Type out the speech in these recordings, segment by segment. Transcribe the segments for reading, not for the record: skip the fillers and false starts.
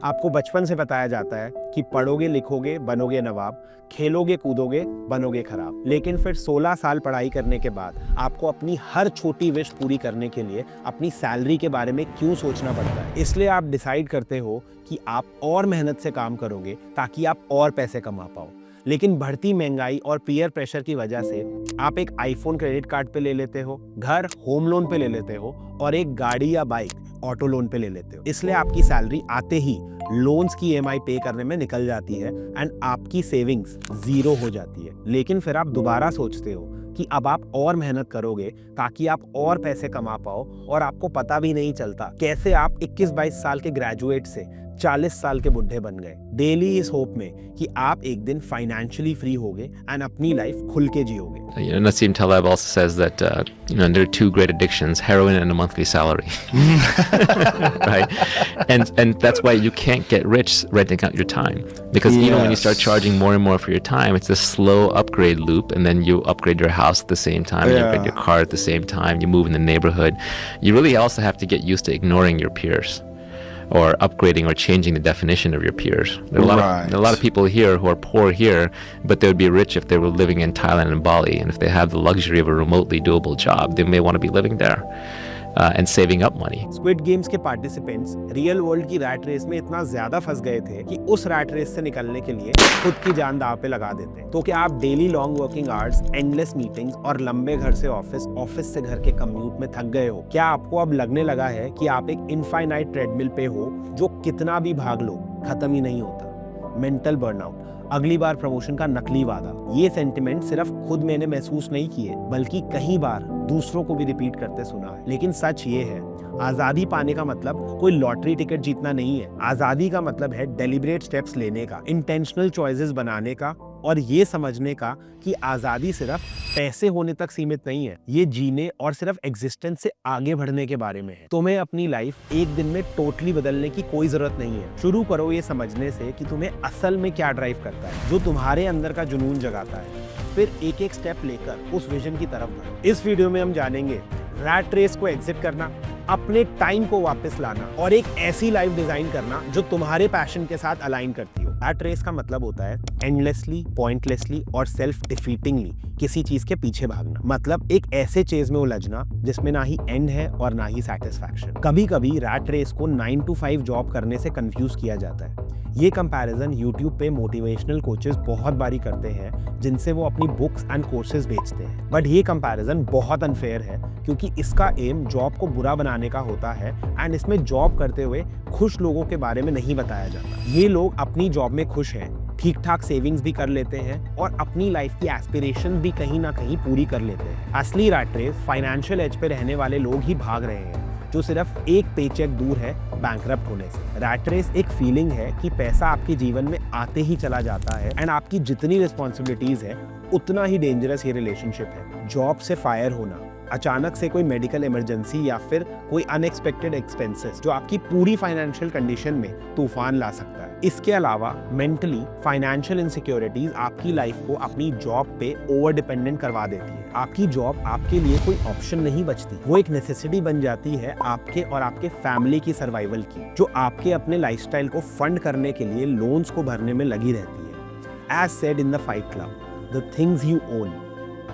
आपको बचपन से बताया जाता है कि पढ़ोगे लिखोगे बनोगे नवाब, खेलोगे कूदोगे बनोगे खराब। लेकिन फिर 16 साल पढ़ाई करने के बाद आपको अपनी हर छोटी विश पूरी करने के लिए अपनी सैलरी के बारे में क्यों सोचना पड़ता है? इसलिए आप डिसाइड करते हो कि आप और मेहनत से काम करोगे ताकि आप और पैसे कमा पाओ। लेकिन बढ़ती महंगाई और पीयर प्रेशर की वजह से आप एक आईफोन क्रेडिट कार्ड पे ले लेते हो, घर होम लोन पे ले लेते हो और एक गाड़ी या बाइक ऑटो लोन पे ले लेते हो। इसलिए आपकी सैलरी आते ही लोन्स की ईएमआई पे करने में निकल जाती है एंड आपकी सेविंग्स जीरो हो जाती है। लेकिन फिर आप दोबारा सोचते हो कि अब आप और मेहनत करोगे ताकि आप और पैसे कमा पाओ और आपको पता भी नहीं चलता कैसे आप 21-22 साल के ग्रेजुएट से 40 साल के बुढ़े बन गए। डेली इस होप में कि आप एक दिन फाइनेंशियली फ्री होगे एंड अपनी लाइफ खुल के जियोगे। Nassim Taleb also says that there are two great addictions: heroin and a monthly salary. Right? And that's why you can't get rich renting out your time, because even when you start charging more and more for your time, it's a slow upgrade loop, and then you upgrade your house at the same time, you upgrade your car at the same time, you move in the neighborhood. You really also have to get used to ignoring your peers, or upgrading or changing the definition of your peers. There are a lot of people here who are poor here, but they would be rich if they were living in Thailand and Bali, and if they have the luxury of a remotely doable job, they may want to be living there and saving up money. Squid games के participants real world की rat race में इतना ज्यादा फंस गए थे कि उस रैट रेस से निकलने के लिए खुद की जान दांव पे लगा देते। तो क्या आप daily long working hours, endless meetings और लंबे घर से ऑफिस, ऑफिस से घर के कम्यूट में थक गए हो? क्या आपको अब लगने लगा है कि आप एक इनफाइनाइट ट्रेडमिल पे हो जो कितना भी भाग लो खत्म ही नहीं होता? मेंटल बर्नआउट, अगली बार प्रमोशन का नकली वादा, ये सेंटिमेंट सिर्फ खुद मैंने महसूस नहीं किए बल्कि कई बार दूसरों को भी रिपीट करते सुना है। लेकिन सच ये है, आजादी पाने का मतलब कोई लॉटरी टिकट जीतना नहीं है। आजादी का मतलब है डेलिब्रेट स्टेप्स लेने का, इंटेंशनल चॉइसेस बनाने का और ये समझने का कि आजादी सिर्फ पैसे होने तक सीमित नहीं है, ये जीने और सिर्फ एग्जिस्टेंस से आगे बढ़ने के बारे में है। तुम्हें अपनी लाइफ एक दिन में टोटली बदलने की कोई जरूरत नहीं है। शुरू करो ये समझने से कि तुम्हें असल में क्या ड्राइव करता है, जो तुम्हारे अंदर का जुनून जगाता है। फिर एक एक स्टेप लेकर उस विजन की तरफ बढ़ो। इस वीडियो में हम जानेंगे रैट रेस को एग्जिट करना, अपने टाइम को वापस लाना और एक ऐसी लाइफ डिजाइन करना जो तुम्हारे पैशन के साथ अलाइन करती हो। रैट रेस का मतलब होता है एंडलेसली, पॉइंटलेसली और सेल्फ डिफीटिंगली किसी चीज के पीछे भागना। मतलब एक ऐसे चेज में उलझना जिसमें ना ही एंड है और ना ही सेटिस्फैक्शन। कभी कभी रैट रेस को 9 to 5 जॉब करने से कंफ्यूज किया जाता है। ये कंपैरिजन YouTube पे मोटिवेशनल कोचेस बहुत बारी करते हैं जिनसे वो अपनी बुक्स एंड कोर्सेज बेचते हैं। बट ये कंपैरिजन बहुत अनफेयर है क्योंकि इसका एम जॉब को बुरा बनाने का होता है एंड इसमें जॉब करते हुए खुश लोगों के बारे में नहीं बताया जाता। ये लोग अपनी जॉब में खुश हैं, ठीक ठाक सेविंग्स भी कर लेते हैं और अपनी लाइफ की एस्पिरेशन भी कहीं ना कहीं पूरी कर लेते हैं। असली रैट रेस फाइनेंशियल एज पे रहने वाले लोग ही भाग रहे हैं जो सिर्फ एक पेचेक दूर है बैंकरप्ट होने से। रैट रेस एक फीलिंग है कि पैसा आपके जीवन में आते ही चला जाता है एंड आपकी जितनी रिस्पॉन्सिबिलिटीज है उतना ही डेंजरस ये रिलेशनशिप है। जॉब से फायर होना, अचानक से कोई मेडिकल इमरजेंसी या फिर कोई अनएक्सपेक्टेड एक्सपेंसेस जो आपकी पूरी फाइनेंशियल कंडीशन में तूफान ला सकता है। इसके अलावा मेंटली फाइनेंशियल इनसिक्योरिटीज आपकी लाइफ को अपनी जॉब पे ओवर डिपेंडेंट करवा देती है। आपकी जॉब आपके लिए कोई ऑप्शन नहीं बचती, वो एक नेसेसिटी बन जाती है आपके और आपके फैमिली की सर्वाइवल की, जो आपके अपने लाइफस्टाइल को फंड करने के लिए लोन्स को भरने में लगी रहती है। As said in the fight club, the things you own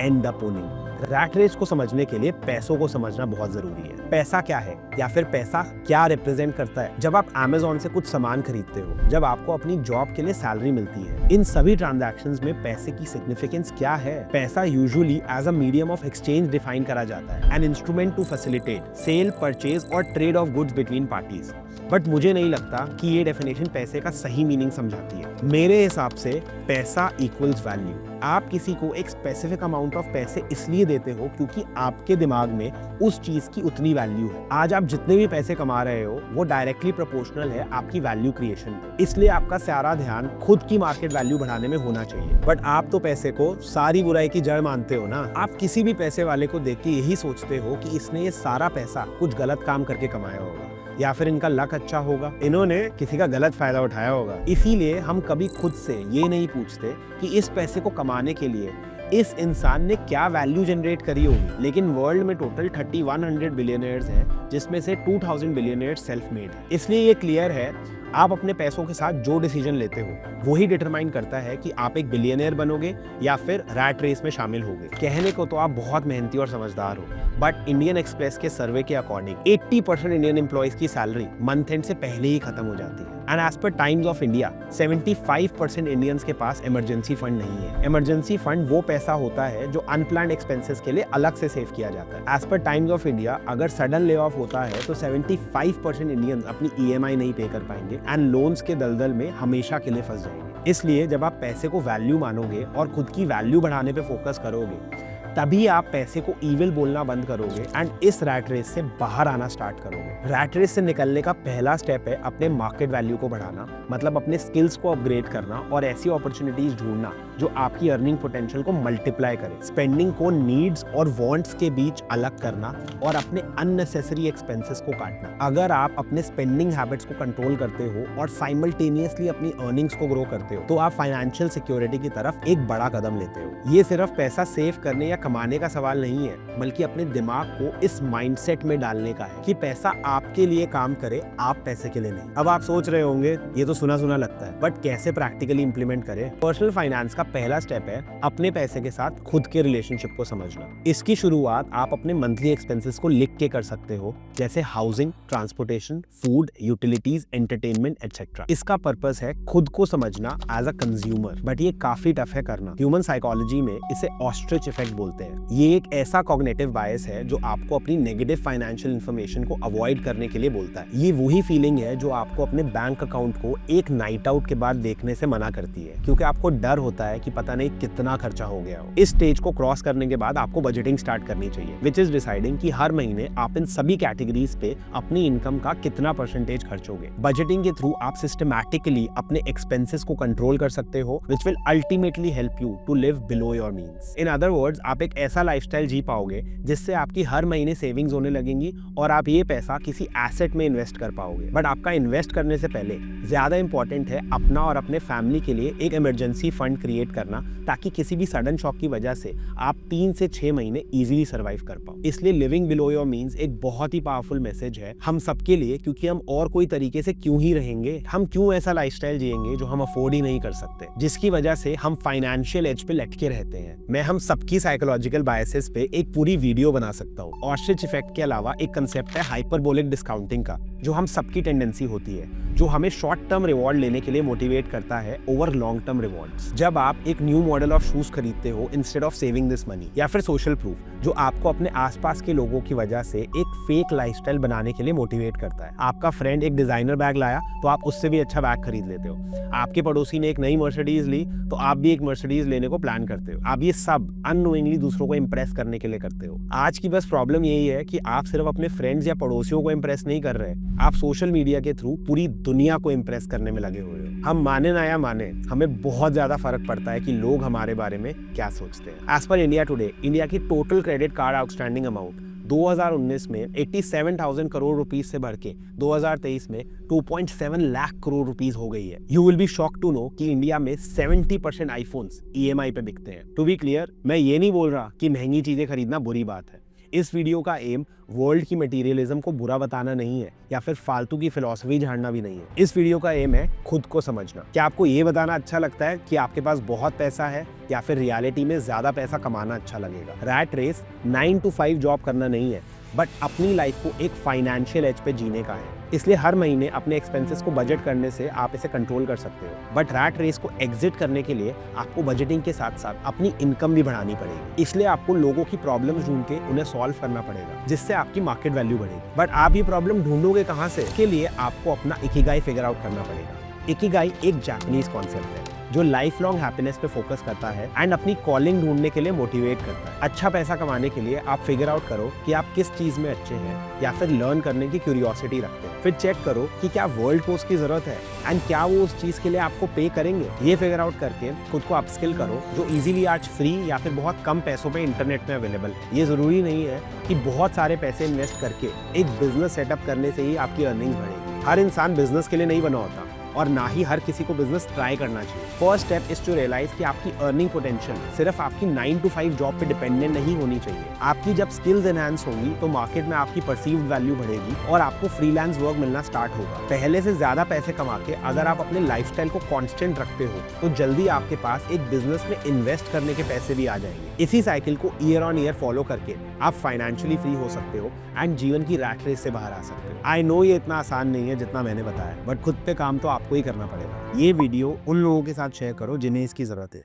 end up owning. Rat race को समझने के लिए पैसों को समझना बहुत जरूरी है। पैसा क्या है या फिर पैसा क्या रिप्रेजेंट करता है? जब आप Amazon से कुछ सामान खरीदते हो, जब आपको अपनी जॉब के लिए सैलरी मिलती है, इन सभी ट्रांजैक्शंस में पैसे की सिग्निफिकेंस क्या है? पैसा usually as a medium of exchange define करा जाता है, an instrument to facilitate sale, purchase और trade of goods between parties. But मुझे नहीं लगता कि ये डेफिनेशन पैसे का सही मीनिंग समझाती है। मेरे हिसाब से पैसा इक्वल्स वैल्यू। आप किसी को एक स्पेसिफिक अमाउंट ऑफ पैसे इसलिए देते हो क्योंकि आपके दिमाग में उस चीज की उतनी वैल्यू है। आज आप जितने भी पैसे कमा रहे हो वो डायरेक्टली प्रोपोर्शनल है आपकी वैल्यू क्रिएशन पे। इसलिए आपका सारा ध्यान खुद की मार्केट वैल्यू बढ़ाने में होना चाहिए। बट आप तो पैसे को सारी बुराई की जड़ मानते हो ना। आप किसी भी पैसे वाले को देख के यही सोचते हो कि इसने ये सारा पैसा कुछ गलत काम करके कमाया होगा या फिर इनका लक अच्छा होगा, इन्होंने किसी का गलत फायदा उठाया होगा। इसीलिए हम कभी खुद से ये नहीं पूछते कि इस पैसे को कमाने के लिए इस इंसान ने क्या वैल्यू जनरेट करी होगी। लेकिन वर्ल्ड में टोटल 3100 बिलियनर्स हैं जिसमें से 2000 बिलियनर्स सेल्फ मेड है। इसलिए ये क्लियर है आप अपने पैसों के साथ जो डिसीजन लेते हो वही डिटरमाइन करता है कि आप एक बिलियनियर बनोगे या फिर रैट रेस में शामिल होगे। कहने को तो आप बहुत मेहनती और समझदार हो, बट इंडियन एक्सप्रेस के सर्वे के अकॉर्डिंग 80% इंडियन एम्प्लॉइज की सैलरी मंथ एंड से पहले ही खत्म हो जाती है। And as per Times of India 75% Indians के पास इमरजेंसी फंड नहीं है। इमरजेंसी फंड वो पैसा होता है जो अनप्लान्ड एक्सपेंसेस के लिए अलग से सेव किया जाता है। As per Times of India अगर सडन ले ऑफ होता है तो 75% इंडियंस अपनी EMI नहीं पे कर पाएंगे एंड लोन्स के दलदल में हमेशा के लिए फंस जाएंगे। इसलिए जब आप पैसे को वैल्यू मानोगे और खुद की वैल्यू बढ़ाने पे फोकस करोगे, तभी आप पैसे को इविल बोलना बंद करोगे एंड इस रैट रेस से बाहर आना स्टार्ट करोगे। रैट रेस से निकलने का पहला स्टेप है अपने मार्केट वैल्यू को बढ़ाना, मतलब अपने स्किल्स को अपग्रेड करना और ऐसी अपॉर्चुनिटीज ढूंढना जो आपकी अर्निंग पोटेंशियल को मल्टीप्लाई करे। स्पेंडिंग को नीड्स और वांट्स के बीच अलग करना और अपने अननेसेसरी एक्सपेंसेस को काटना। अगर आप अपने स्पेंडिंग हैबिट्स को कंट्रोल करते हो और साइमल्टेनियसली अपनी अर्निंग्स को ग्रो करते हो तो आप फाइनेंशियल सिक्योरिटी की तरफ एक बड़ा कदम लेते हो। ये सिर्फ पैसा सेव करने या कमाने का सवाल नहीं है, बल्कि अपने दिमाग को इस माइंडसेट में डालने का है कि पैसा आपके लिए काम करे, आप पैसे के लिए नहीं। अब आप सोच रहे होंगे ये तो सुना सुना लगता है, बट कैसे प्रैक्टिकली इंप्लीमेंट करें? पर्सनल फाइनेंस का पहला स्टेप है अपने पैसे के साथ खुद के रिलेशनशिप को समझना। इसकी शुरुआत आप अपने मंथली एक्सपेंसेस को लिख के कर सकते हो, जैसे housing, transportation, food, utilities, entertainment etcetera. इसका पर्पस है खुद को समझना एज अ कंज्यूमर, बट ये काफी टफ है करना। ह्यूमन साइकोलॉजी में इसे ऑस्ट्रिच इफेक्ट बोलते हैं। ये एक ऐसा कॉग्निटिव बायस है जो आपको अपनी नेगेटिव फाइनेंशियल इंफॉर्मेशन को अवॉइड करने के लिए बोलता है। ये वही फीलिंग है जो आपको अपने बैंक अकाउंट को एक नाइट आउट के बाद देखने से मना करती है, क्योंकि आपको डर होता है कि पता नहीं कितना खर्चा हो गया हो। इस स्टेज को क्रॉस करने के बाद आपको बजटिंग स्टार्ट करनी चाहिए, विच इज डिसाइडिंग कि हर महीने आप इन सभी कैटेगरीज पे अपनी इनकम का कितना परसेंटेज खर्चोगे। बजटिंग के थ्रू आप सिस्टमैटिकली अपने एक्सपेंसेस को कंट्रोल कर सकते हो, which will ultimately help you to live below your means. In other words, आप एक ऐसा लाइफस्टाइल जी पाओगे जिससे आपकी हर महीने सेविंग्स होने लगेंगी और आप ये पैसा किसी एसेट में इन्वेस्ट कर पाओगे। बट आपका इन्वेस्ट करने से पहले ज्यादा इंपॉर्टेंट है अपना और अपने फैमिली के लिए एक इमरजेंसी फंड क्रिएट करना, ताकि किसी भी सडन शॉक की वजह से आप 3 से 6 महीने इजीली सर्वाइव कर पाओ। इसलिए लिविंग बिलो योर मीन्स एक बहुत ही पावरफुल मैसेज है हम सबके लिए, क्योंकि हम और कोई तरीके से क्यों ही रहेंगे, हम क्यों ऐसा लाइफस्टाइल जिएंगे जो हम अफोर्ड ही नहीं कर सकते, जिसकी वजह से हम फाइनेंशियल एज पे लटके रहते हैं। मैं हम सबकी साइकोलॉजिकल बायसेस पे एक पूरी वीडियो बना सकता हूँ। ऑस्ट्रिच इफेक्ट के अलावा एक कंसेप्ट है हाइपरबोलिक डिस्काउंटिंग का, जो हम सबकी टेंडेंसी होती है, जो हमें शॉर्ट टर्म रिवॉर्ड लेने के लिए मोटिवेट करता है ओवर लॉन्ग टर्म रिवॉर्ड्स। जब आप एक न्यू मॉडल ऑफ शूज खरीदते हो instead of saving this money, या फिर सोशल प्रूफ जो आपको अपने आसपास के लोगों की वजह से एक फेक लाइफस्टाइल बनाने के लिए मोटिवेट करता है। आपका फ्रेंड एक डिजाइनर बैग लाया तो आप उससे भी अच्छा बैग खरीद लेते हो। आपके पड़ोसी ने एक नई मर्सिडीज ली तो आप भी एक मर्सिडीज लेने को प्लान करते हो। आप ये सब अननोइंगली दूसरों को इंप्रेस करने के लिए करते हो। आज की बस प्रॉब्लम यही है कि आप सिर्फ अपने फ्रेंड्स या पड़ोसियों को इंप्रेस नहीं कर रहे, आप सोशल मीडिया के थ्रू पूरी दुनिया को इंप्रेस करने में लगे हुए हो। हम माने ना या माने, हमें बहुत ज्यादा फर्क पड़ता है कि लोग हमारे बारे में क्या सोचते हैं। As per India Today, India की total credit card outstanding amount 2019 में 87,000 करोड़ रुपीस से बढ़ के 2023 में 2.7 लाख करोड़ रुपीस हो गई है। You will be shock to know कि इंडिया में 70% आईफोन्स EMI पे बिकते हैं। टू बी क्लियर, मैं ये नहीं बोल रहा कि महंगी चीजें खरीदना बुरी बात है। इस वीडियो का एम वर्ल्ड की मटेरियलिज्म को बुरा बताना नहीं है या फिर फालतू की फिलॉसफी झाड़ना भी नहीं है। इस वीडियो का एम है खुद को समझना। क्या आपको ये बताना अच्छा लगता है कि आपके पास बहुत पैसा है, या फिर रियलिटी में ज्यादा पैसा कमाना अच्छा लगेगा? रैट रेस 9 to 5 जॉब करना नहीं है, बट अपनी लाइफ को एक फाइनेंशियल एज पे जीने का है। इसलिए हर महीने अपने एक्सपेंसेस को बजट करने से आप इसे कंट्रोल कर सकते हो। बट रैट रेस को एग्जिट करने के लिए आपको बजटिंग के साथ साथ अपनी इनकम भी बढ़ानी पड़ेगी। इसलिए आपको लोगों की प्रॉब्लम्स ढूंढ के उन्हें सॉल्व करना पड़ेगा, जिससे आपकी मार्केट वैल्यू बढ़ेगी। बट आप ये प्रॉब्लम ढूंढोगे कहाँ से? इसके लिए आपको अपना इकिगाई फिगर आउट करना पड़ेगा। इकिगाई एक जापानीज कॉन्सेप्ट है जो लाइफ लॉन्ग हैप्पीनेस पे फोकस करता है एंड अपनी कॉलिंग ढूंढने के लिए मोटिवेट करता है। अच्छा पैसा कमाने के लिए आप फिगर आउट करो कि आप किस चीज में अच्छे हैं, या फिर लर्न करने की क्यूरियोसिटी रखते हैं। फिर चेक करो कि क्या वर्ल्ड को उसकी जरूरत है एंड क्या वो उस चीज के लिए आपको पे करेंगे। ये फिगर आउट करके खुद को अपस्किल करो, जो इजीली आज फ्री या फिर बहुत कम पैसों पे इंटरनेट में अवेलेबल है। ये जरूरी नहीं है कि बहुत सारे पैसे इन्वेस्ट करके एक बिजनेस सेटअप करने से ही आपकी अर्निंग्स बढ़ेगी। हर इंसान बिजनेस के लिए नहीं बना होता, और ना ही हर किसी को बिजनेस ट्राई करना चाहिए। First step is to realise कि आपकी अर्निंग पोटेंशियल सिर्फ आपकी 9 to 5 जॉब पे डिपेंडेंट नहीं होनी चाहिए। आपकी जब स्किल्स एनहांस होंगी तो मार्केट में आपकी परसीव्ड वैल्यू बढ़ेगी और आपको फ्रीलांस वर्क मिलना स्टार्ट होगा। पहले से ज्यादा पैसे कमा के अगर आप अपने लाइफस्टाइल को कांस्टेंट रखते हो तो जल्दी आपके पास एक बिजनेस में इन्वेस्ट करने के पैसे भी आ जाएंगे। इसी साइकिल को ईयर ऑन ईयर फॉलो करके आप फाइनेंशियली फ्री हो सकते हो एंड जीवन की रैट रेस से बाहर आ सकते हो। आई नो ये इतना आसान नहीं है जितना मैंने बताया, बट खुद पे काम तो आपको ही करना पड़ेगा। ये वीडियो उन लोगों के साथ शेयर करो जिन्हें इसकी जरूरत है।